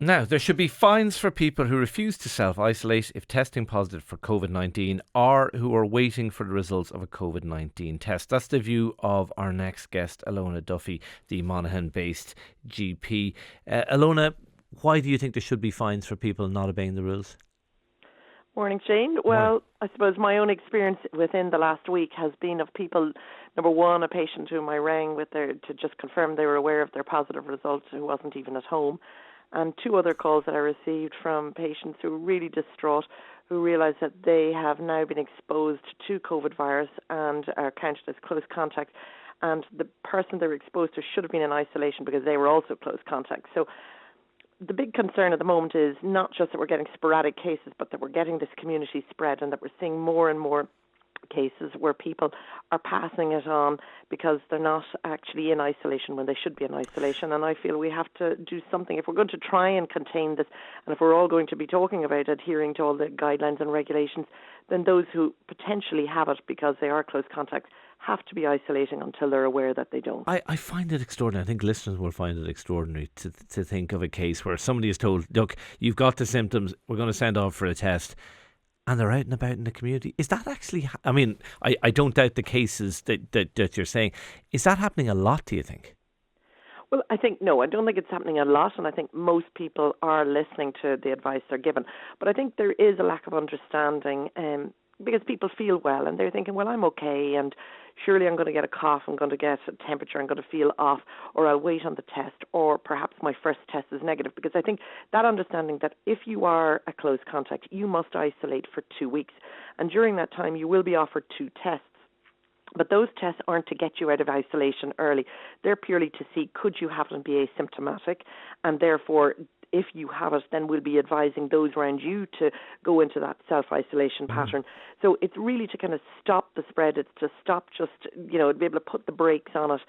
Now, there should be fines for people who refuse to self-isolate if testing positive for COVID-19 or who are waiting for the results of a COVID-19 test. That's the view of our next guest, Illona Duffy, the Monaghan-based GP. Illona, why do you think there should be fines for people not obeying the rules? Morning, Shane. Morning. Well, I suppose my own experience within the last week has been of people, number one, a patient whom I rang to just confirm they were aware of their positive results who wasn't even at home, and two other calls that I received from patients who were really distraught, who realised that they have now been exposed to COVID virus and are counted as close contact, and the person they were exposed to should have been in isolation because they were also close contact. So the big concern at the moment is not just that we're getting sporadic cases, but that we're getting this community spread and that we're seeing more and more cases where people are passing it on because they're not actually in isolation when they should be in isolation. And I feel we have to do something. If we're going to try and contain this, and if we're all going to be talking about adhering to all the guidelines and regulations, then those who potentially have it because they are close contacts have to be isolating until they're aware that they don't. I find it extraordinary. I think listeners will find it extraordinary to think of a case where somebody is told, look, you've got the symptoms, we're going to send off for a test, and they're out and about in the community. Is that actually, I don't doubt the cases that you're saying. Is that happening a lot, do you think? Well, I don't think it's happening a lot, and I think most people are listening to the advice they're given. But I think there is a lack of understanding because people feel well and they're thinking, well, I'm okay, and surely I'm going to get a cough, I'm going to get a temperature, I'm going to feel off, or I'll wait on the test, or perhaps my first test is negative. Because I think that understanding that if you are a close contact, you must isolate for 2 weeks. And during that time, you will be offered 2 tests. But those tests aren't to get you out of isolation early. They're purely to see, could you have it and be asymptomatic? And therefore, if you have it, then we'll be advising those around you to go into that self-isolation pattern. So it's really to kind of stop the spread. It's to stop be able to put the brakes on it